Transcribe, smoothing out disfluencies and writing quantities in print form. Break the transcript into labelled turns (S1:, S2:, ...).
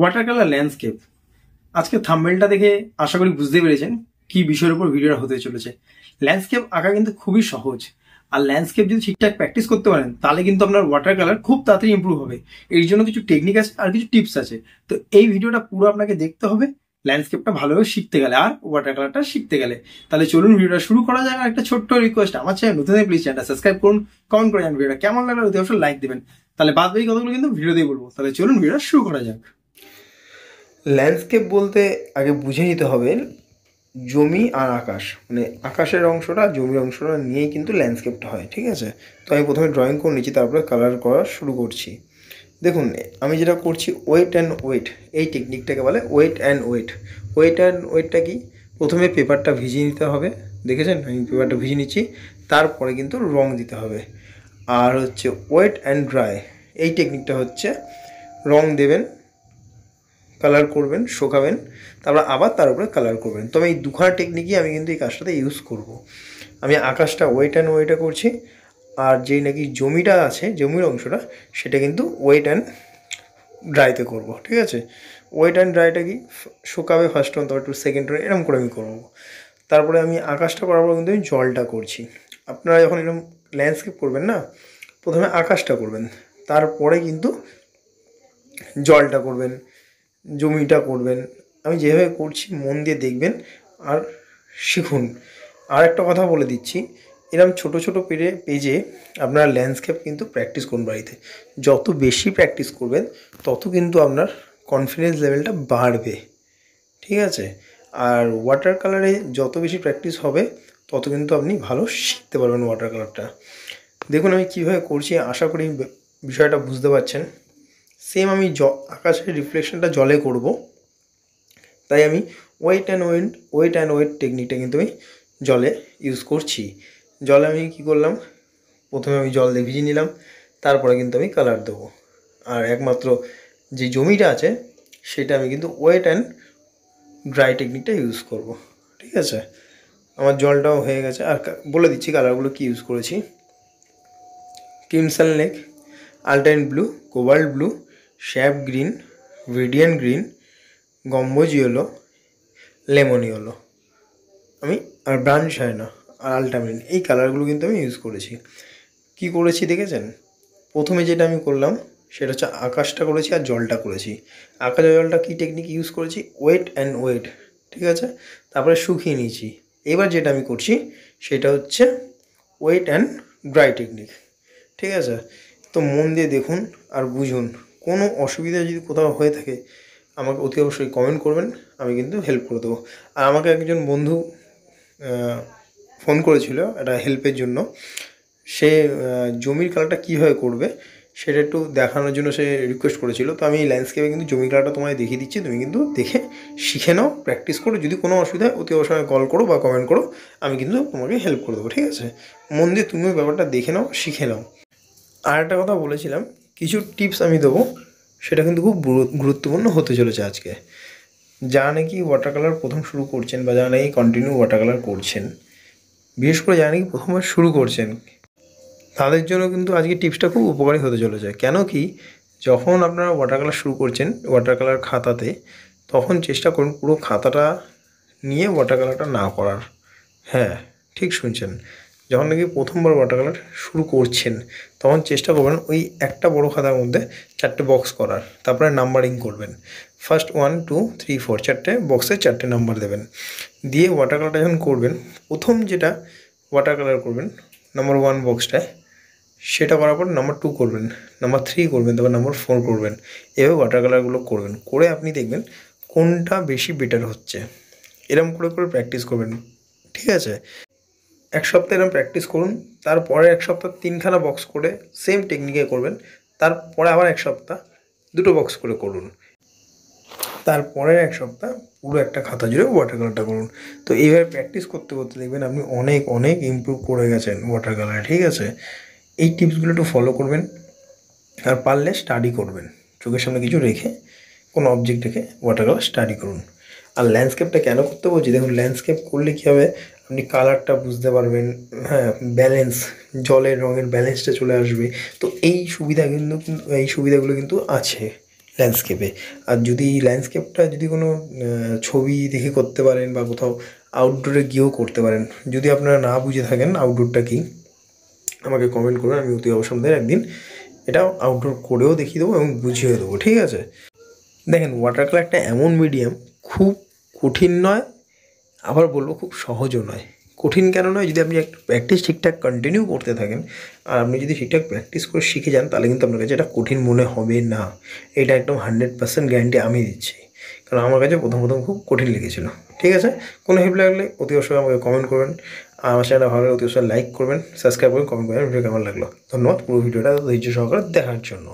S1: Water colour landscape. আজকে থাম্বনেলটা দেখে আশা করি বুঝতে পেরেছেন কি বিষয়ের উপর ভিডিওটা হতে চলেছে। ল্যান্ডস্কেপ আঁকা কিন্তু খুবই সহজ, আর ল্যান্ডস্কেপ যদি ঠিকঠাক প্র্যাকটিস করতে পারেন তাহলে কিন্তু আপনার ওয়াটার কালার খুব তাড়াতাড়ি ইম্প্রুভ হবে। এর জন্য কিছু টেকনিক আছে আর কিছু টিপস আছে, তো এই ভিডিওটা পুরো আপনাকে দেখতে হবে ল্যান্ডস্কেপটা ভালোভাবে শিখতে গেলে আর ওয়াটার কালারটা শিখতে গেলে। তাহলে চলুন ভিডিওটা শুরু করা যায়। আর একটা ছোট্ট রিকোয়েস্ট, আমার চ্যানেল নতুন প্লিজ চ্যানেলটা সাবস্ক্রাইব করুন, কমেন্ট করে জানান ভিডিওটা কেমন লাগলো, অতি অবশ্যই লাইক দেবেন। তাহলে বাদ বাকি কথাগুলো কিন্তু ভিডিওতেই বলবো। তাহলে চলুন ভিডিওটা শুরু করা যাক।
S2: ল্যান্ডস্কেপ বলতে আগে বুঝে নিতে হবে জমি আর আকাশ, মানে আকাশের অংশটা জমির অংশটা নিয়েই কিন্তু ল্যান্ডস্কেপটা হয়, ঠিক আছে। তো আমি প্রথমে ড্রয়িং করে নিচ্ছি, তারপরে কালার করা শুরু করছি। দেখুন আমি যেটা করছি ওয়েট অ্যান্ড ওয়েট, এই টেকনিকটাকে বলে wait and wait. Wait and ওয়েটটা কি, প্রথমে পেপারটা ভিজিয়ে নিতে হবে, দেখেছেন আমি পেপারটা ভিজিয়ে নিচ্ছি, তারপরে কিন্তু রং দিতে হবে। আর হচ্ছে ওয়েট অ্যান্ড ড্রাই, এই টেকনিকটা হচ্ছে রং দেবেন, কালার করবেন, শুকাবেন, তারপর আবার তার উপরে কালার করবেন। তো আমি এই দুখানা টেকনিকই আমি কিন্তু এই কাজটাতে ইউজ করব। আমি আকাশটা ওয়েট অ্যান্ড ওয়েটে করছি, আর যেই নাকি জমিটা আছে জমির অংশটা সেটা কিন্তু ওয়েট অ্যান্ড ড্রাইতে করব, ঠিক আছে। ওয়েট অ্যান্ড ড্রাইটা কি, শুকাবে ফার্স্ট ওয়ান, তারপর একটু সেকেন্ড ওয়ান, এরকম করে আমি করবো। তারপরে আমি আকাশটা করার পর কিন্তু আমি জলটা করছি। আপনারা যখন এরকম ল্যান্ডস্কেপ করবেন না, প্রথমে আকাশটা করবেন, তারপরে কিন্তু জলটা করবেন, জমিটা করবেন। আমি যেভাবে করছি মন দিয়ে দেখবেন আর শিখুন। আর একটা কথা বলে দিচ্ছি, এরকম ছোটো ছোটো পেজে আপনার ল্যান্ডস্কেপ কিন্তু প্র্যাকটিস করুন বাড়িতে। যত বেশি প্র্যাকটিস করবেন তত কিন্তু আপনার কনফিডেন্স লেভেলটা বাড়বে, ঠিক আছে। আর ওয়াটার কালারে যত বেশি প্র্যাকটিস হবে তত কিন্তু আপনি ভালো শিখতে পারবেন ওয়াটার কালারটা। দেখুন আমি কীভাবে করছি, আশা করি বিষয়টা বুঝতে পারছেন। সেম আমি আকাশের রিফ্লেকশনটা জলে করব, তাই আমি ওয়েট অ্যান্ড ওয়েট টেকনিকটা কিন্তু আমি জলে ইউজ করছি। জলে আমি কি করলাম, প্রথমে আমি জল দিয়ে ভিজিয়ে নিলাম, তারপরে কিন্তু আমি কালার দেবো। আর একমাত্র যে জমিটা আছে সেটা আমি কিন্তু ওয়েট অ্যান্ড ড্রাই টেকনিকটা ইউজ করব, ঠিক আছে। আমার জলটাও হয়ে গেছে। আর বলে দিচ্ছি কালারগুলো কি ইউজ করেছি: crimson lake, ultramarine blue, cobalt blue, sap green, radiant green, gamboge yellow, lemon yellow, আমি আর ব্রাউন শাইনা আর আলটামিন, এই কালারগুলো কিন্তু আমি ইউজ করেছি। কি করেছি দেখেছেন, প্রথমে যেটা আমি করলাম সেটা হচ্ছে আকাশটা করেছি আর জলটা করেছি। আকাশ জলটা কী টেকনিক ইউজ করেছি, ওয়েট অ্যান্ড ওয়েট, ঠিক আছে। তারপরে শুকিয়ে নিয়েছি। এবার যেটা আমি করছি সেটা হচ্ছে ওয়েট অ্যান্ড ড্রাই টেকনিক, ঠিক আছে। তো মন দিয়ে দেখুন আর বুঝুন। কোনো অসুবিধা যদি কোথাও হয়ে থাকে আমাকে অতি অবশ্যই কমেন্ট করবেন, আমি কিন্তু হেল্প করে দেবো। আর আমাকে একজন বন্ধু ফোন করেছিল একটা হেল্পের জন্য। সে জমির কালারটা কীভাবে করবে সেটা একটু দেখানোর জন্য সে রিকোয়েস্ট করেছিল। তো আমি এই ল্যান্ডস্কেপে কিন্তু জমির কালারটা তোমায় দেখিয়ে দিচ্ছি, তুমি কিন্তু দেখে শিখে নাও, প্র্যাকটিস করো। যদি কোনো অসুবিধা হয় অতি অবশ্যই কল করো বা কমেন্ট করো, আমি কিন্তু তোমাকে হেল্প করে দেবো, ঠিক আছে। মন দিয়ে তুমিও ব্যাপারটা দেখে নাও, শিখে নাও। আর একটা কথা বলেছিলাম, কিছু টিপস আমি দেবো, সেটা কিন্তু খুব গুরুত্বপূর্ণ হতে চলেছে আজকে। যারা নাকি ওয়াটার কালার প্রথম শুরু করছেন বা যারা নাকি কন্টিনিউ ওয়াটার কালার করছেন, বিশেষ করে যারা নাকি প্রথমবার শুরু করছেন, তাদের জন্য কিন্তু আজকে টিপসটা খুব উপকারী হতে চলেছে। কেন কি, যখন আপনারা ওয়াটার কালার শুরু করছেন ওয়াটার কালার খাতাতে, তখন চেষ্টা করুন পুরো খাতাটা নিয়ে ওয়াটার কালারটা না করার। হ্যাঁ, ঠিক শুনছেন, যখন নাকি প্রথমবার ওয়াটার কালার শুরু করছেন তখন চেষ্টা করবেন ওই একটা বড় খাতার মধ্যে 4টে বক্স করার, তারপরে নাম্বারিং করবেন। ফার্স্ট 1 2 3 4, 4টে বক্সে 4টে নাম্বার দেবেন। দিয়ে ওয়াটার কালারটা যখন করবেন, প্রথম যেটা ওয়াটার কালার করবেন নাম্বার 1 বক্সটায়, সেটা করার পর নাম্বার 2 করবেন, নাম্বার 3 করবেন, তারপর নাম্বার 4 করবেন। এভাবে ওয়াটার কালারগুলো করবেন, করে আপনি দেখবেন কোনটা বেশি বেটার হচ্ছে। এরকম করে করে প্র্যাকটিস করবেন, ঠিক আছে। এক সপ্তাহ এরকম প্র্যাকটিস করুন, তারপরে এক সপ্তাহ 3খানা বক্স করে সেম টেকনিকে করবেন। তারপরে আবার এক সপ্তাহ 2টো বক্স করে করুন। তারপরের এক সপ্তাহ পুরো একটা খাতা জুড়ে ওয়াটার কালারটা করুন। তো এইভাবে প্র্যাকটিস করতে করতে দেখবেন আপনি অনেক অনেক ইমপ্রুভ করে গেছেন ওয়াটার কালারে, ঠিক আছে। এই টিপসগুলো একটু ফলো করবেন, আর পারলে স্টাডি করবেন, চোখের সামনে কিছু রেখে, কোনো অবজেক্ট রেখে ওয়াটার কালার স্টাডি করুন। আর ল্যান্ডস্কেপটা কেন করতে বলছি, দেখুন ল্যান্ডস্কেপ করলে কী হবে, আপনি কালারটা বুঝতে পারবেন, হ্যাঁ, ব্যালেন্স, জলের রঙের ব্যালেন্সটা চলে আসবে। তো এই সুবিধাগুলো কিন্তু আছে ল্যান্ডস্কেপে। আর যদি ল্যান্ডস্কেপটা যদি কোনো ছবি দেখে করতে পারেন বা কোথাও আউটডোরে গিয়েও করতে পারেন, যদি আপনারা না বুঝে থাকেন আউটডোরটা কী, আমাকে কমেন্ট করুন, আমি অতি অবশ্যই একদিন এটা আউটডোর করেও দেখিয়ে দেবো এবং বুঝিয়ে দেবো, ঠিক আছে? দেখেন, ওয়াটার কালার একটা এমন মিডিয়াম, খুব কঠিন নয়, আবার বলবো খুব সহজও নয়। কঠিন কেন নয়, যদি আপনি একটা প্র্যাকটিস ঠিকঠাক কন্টিনিউ করতে থাকেন আর আপনি যদি ঠিকঠাক প্র্যাকটিস করে শিখে যান, তাহলে কিন্তু আপনার কাছে এটা কঠিন মনে হবে না। এটা একদম 100% গ্যারান্টি আমি দিচ্ছি, কারণ আমার কাছে প্রথম খুব কঠিন লেগেছিলো। ঠিক আছে, কোনো হেল্প লাগলে অতি অবশ্যই আমাকে কমেন্ট করবেন, আর আমার চ্যানেলটা ভালো লাগলে অতি অবশ্যই লাইক করবেন, সাবস্ক্রাইব করবেন, কমেন্ট করবেন ভিডিও কেমন লাগলো। ধন্যবাদ পুরো ভিডিওটা ধৈর্য সহকারে দেখার জন্য।